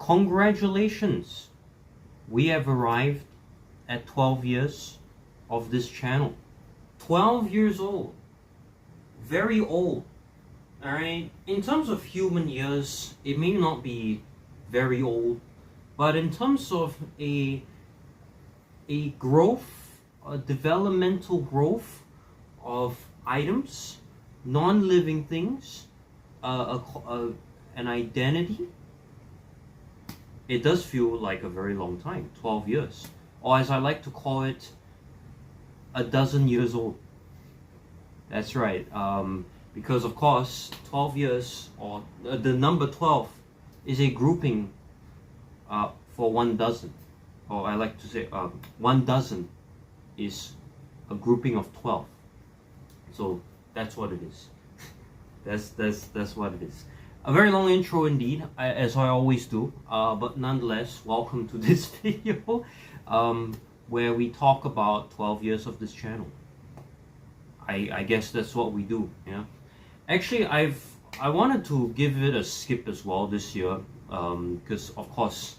congratulations, we have arrived at 12 years of this channel. 12 years old, very old. All right, in terms of human years, it may not be very old, but in terms of a growth, a developmental growth of items, non-living things, an identity, it does feel like a very long time, 12 years. Or as I like to call it, a dozen years old. That's right. Because of course, 12 years, or the number 12, is a grouping for 1 dozen. Or I like to say 1 dozen is a grouping of 12. So that's what it is. that's what it is. A very long intro indeed, as I always do. But nonetheless, welcome to this video where we talk about 12 years of this channel. I guess that's what we do, yeah. Actually, I wanted to give it a skip as well this year, because of course,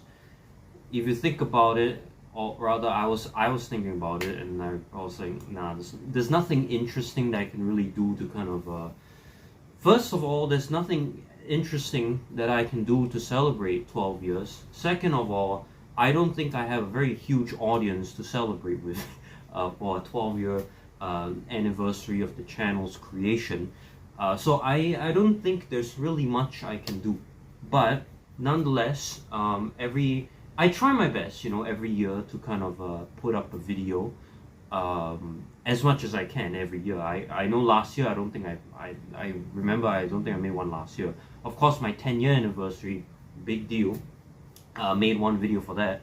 if you think about it, or rather, I was thinking about it, and I was like, nah, there's nothing interesting that I can really do to kind of. First of all, there's nothing interesting that I can do to celebrate 12 years. Second of all, I don't think I have a very huge audience to celebrate with for a 12-year anniversary of the channel's creation. So I don't think there's really much I can do. But nonetheless, I try my best, you know, every year to kind of put up a video as much as I can every year. I know last year I don't think I remember I don't think I made one last year. Of course, my 10-year anniversary, big deal. Made one video for that.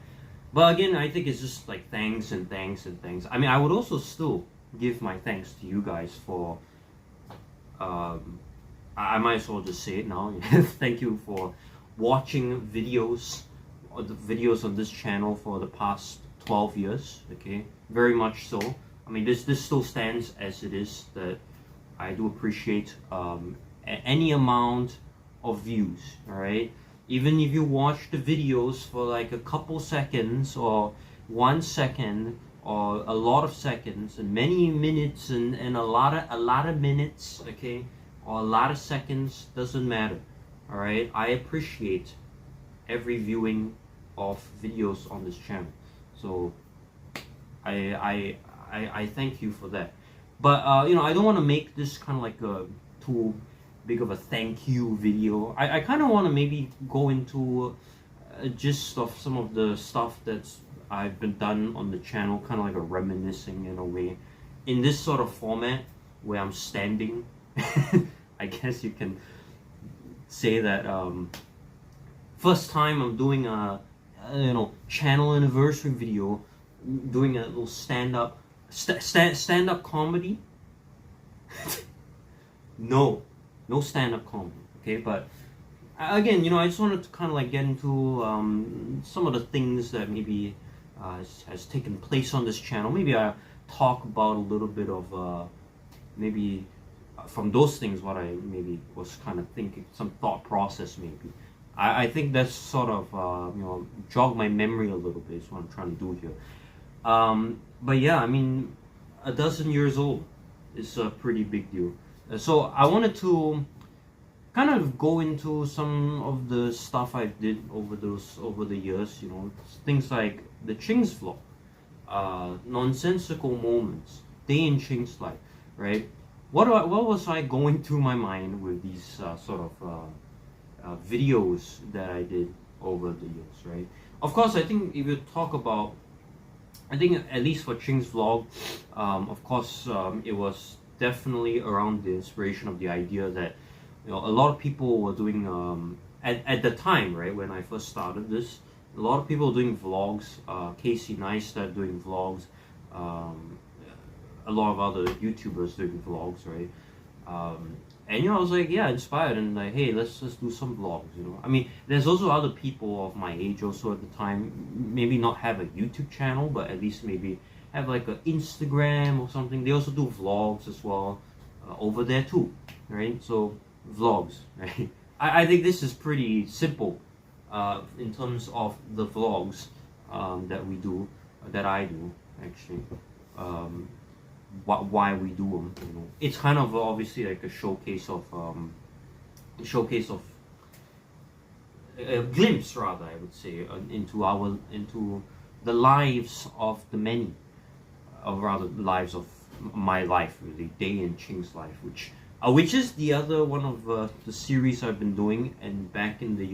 But again, I think it's just like thanks and thanks and thanks. I mean, I would also still give my thanks to you guys for I might as well just say it now. Thank you for watching videos or the videos on this channel for the past 12 years. Okay, very much so. I mean, this still stands as it is, that I do appreciate any amount of views. All right, even if you watch the videos for like a couple seconds or 1 second or a lot of seconds and many minutes and a lot of minutes, okay, or a lot of seconds, doesn't matter. All right, I appreciate every viewing of videos on this channel, so I thank you for that. But you know, I don't want to make this kind of like a too big of a thank you video. I kind of want to maybe go into a gist of some of the stuff that's I've been done on the channel, kind of like a reminiscing in a way, in this sort of format where I'm standing. I guess you can say that first time I'm doing a channel anniversary video, doing a little stand-up comedy. No stand-up comedy, okay? But again, you know, I just wanted to kind of like get into some of the things that maybe has taken place on this channel. Maybe I talk about a little bit of maybe from those things what I maybe was kind of thinking, some thought process maybe. I think that's sort of you know, jog my memory a little bit is what I'm trying to do here. But yeah, I mean, a dozen years old is a pretty big deal. So I wanted to kind of go into some of the stuff I did over the years, you know, things like the Ching's vlog, nonsensical moments, day in Ching's life, right? What was I going through my mind with these sort of videos that I did over the years, right? Of course, I think if you talk about, I think at least for Ching's vlog, of course, it was definitely around the inspiration of the idea that, you know, a lot of people were doing at the time, right, when I first started this, a lot of people were doing vlogs. Casey Neistat doing vlogs, a lot of other YouTubers doing vlogs, right? And you know, I was like, yeah, inspired, and like, hey, let's do some vlogs, you know. I mean, there's also other people of my age also at the time, maybe not have a YouTube channel, but at least maybe have like an Instagram or something. They also do vlogs as well over there too, right? So vlogs, right? I think this is pretty simple in terms of the vlogs that we do, that I do actually. Um, why we do them, you know. It's kind of obviously like a showcase of a glimpse, rather, I would say, into the lives of the many, or rather lives of my life, really, Day and Ching's life, which is the other one of the series I've been doing, and back in the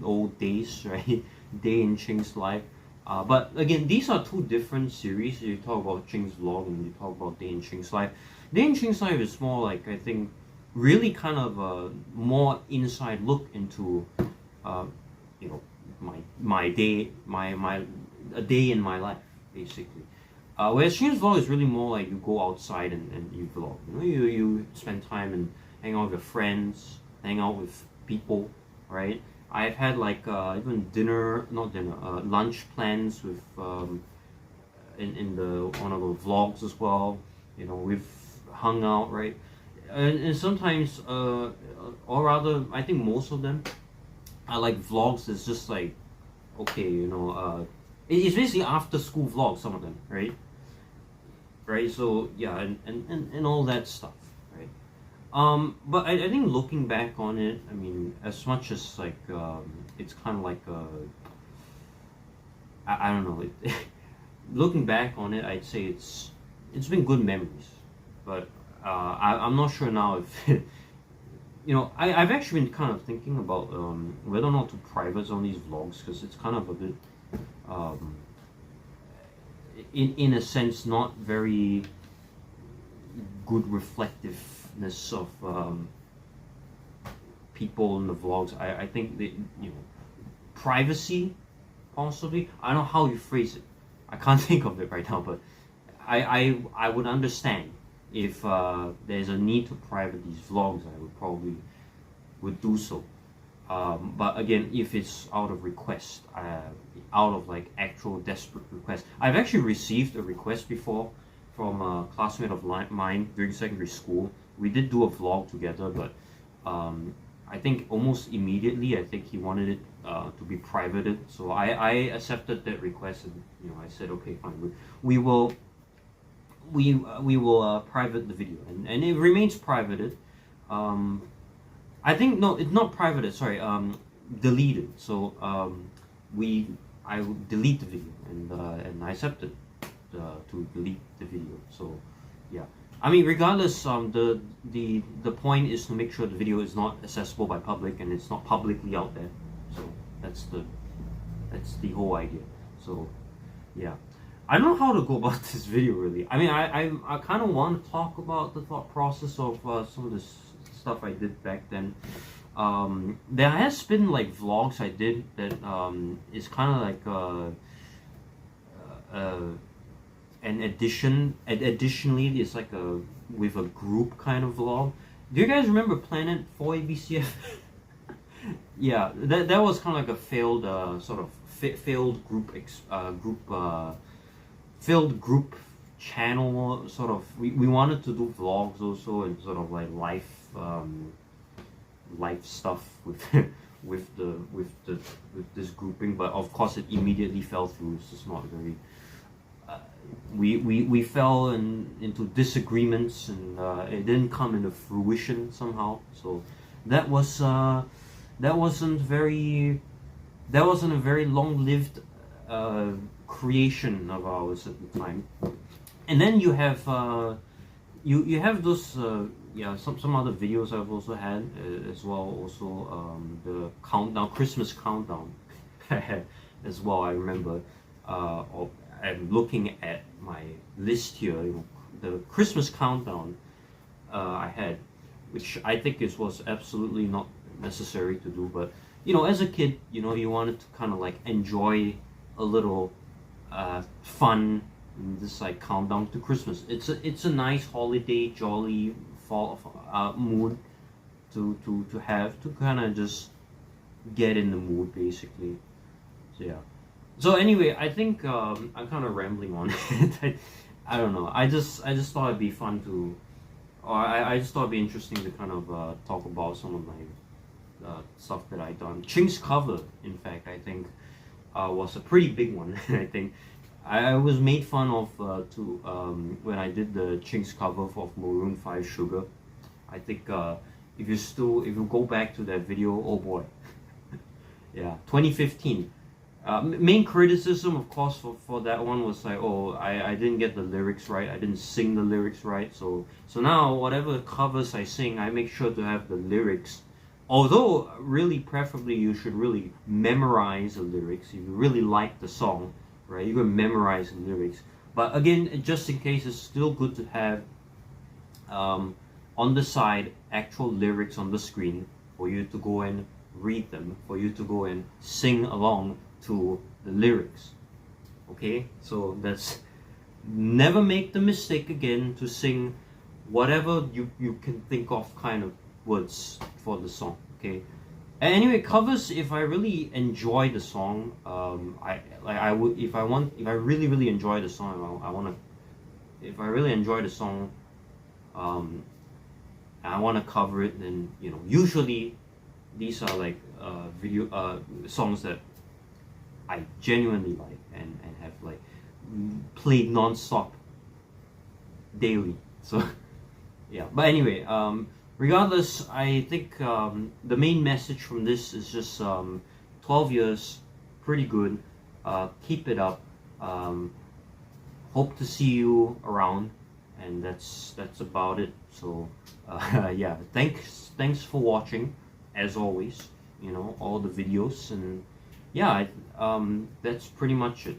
old days, right? Day and Ching's life. But again, these are two different series. You talk about Ching's vlog and you talk about Day and Ching's life. Day and Ching's life is more like, I think, really kind of a more inside look into, you know, my day, a day in my life, basically. Whereas Ching's vlog is really more like you go outside and you vlog. You know, you spend time and hang out with your friends, hang out with people, right? I've had like even lunch plans with in the one of the vlogs as well. You know, we've hung out, right? And sometimes, or rather, I think most of them are like vlogs. It's just like, okay, you know, it's basically after school vlogs. Some of them, right? Right. So yeah, and all that stuff, right? But I think looking back on it, I mean, as much as like it's kind of like I don't know. Looking back on it, I'd say it's been good memories, but I'm not sure now if you know. I've actually been kind of thinking about whether or not to private on these vlogs, because it's kind of a bit um, in a sense not very good reflectiveness of people in the vlogs. I think that, you know, privacy, possibly. I don't know how you phrase it. I can't think of it right now, but I would understand if there's a need to private these vlogs. I would probably would do so. But again, if it's out of request, out of like actual desperate request. I've actually received a request before from a classmate of mine during secondary school. We did do a vlog together, but I think almost immediately, I think he wanted it to be privated. So I accepted that request, and you know, I said, okay, fine, we will private the video, and it remains privated. I think no, it's not privated. Sorry, deleted. So I would delete the video, and I accepted to delete the video. So yeah, I mean, regardless, the point is to make sure the video is not accessible by public and it's not publicly out there. So that's the whole idea. So yeah, I don't know how to go about this video really. I mean, I kind of want to talk about the thought process of some of this stuff I did back then. There has been like vlogs I did that is kind of like an addition. Additionally, it's like a with a group kind of vlog. Do you guys remember Planet 4 ABCF? Yeah, that was kind of like a failed sort of failed group channel sort of. We wanted to do vlogs also, and sort of like life stuff with with this grouping, but of course it immediately fell through. It's just not very. We fell into disagreements, and it didn't come into fruition somehow. So that wasn't a very long-lived creation of ours at the time. And then you have you have those yeah, some other videos I've also had as well. Also the countdown, Christmas countdown as well. I remember I'm looking at my list here, you know, the Christmas countdown I had, which I think was absolutely not necessary to do, but you know, as a kid, you know, you wanted to kind of like enjoy a little fun in this like countdown to Christmas. It's a nice holiday, jolly fall mood to have, to kind of just get in the mood basically. So yeah. So anyway, I think I'm kind of rambling on it. I don't know. I just thought it'd be fun to, or I just thought it'd be interesting to kind of talk about some of my stuff that I done. Ching's cover, in fact, I think was a pretty big one. I think I was made fun of when I did the Ching's cover of Maroon 5 Sugar. I think if you go back to that video, oh boy, yeah, 2015. Main criticism, of course, for that one was like, oh, I didn't get the lyrics right. I didn't sing the lyrics right. So now whatever covers I sing, I make sure to have the lyrics. Although, really, preferably, you should really memorize the lyrics. If you really like the song, right, you can memorize the lyrics. But again, just in case, it's still good to have on the side actual lyrics on the screen for you to go and read them, for you to go and sing along to the lyrics. Okay, so that's, never make the mistake again to sing whatever you can think of kind of words for the song. Okay, and anyway, covers, if I really enjoy the song, if I really enjoy the song, if I really enjoy the song, I want to cover it, then usually these are like songs that I genuinely like and have like played non-stop daily. So yeah, but anyway, regardless, I think the main message from this is just 12 years, pretty good. Keep it up. Hope to see you around, and that's about it. So yeah, thanks for watching, as always. All the videos, and yeah, that's pretty much it.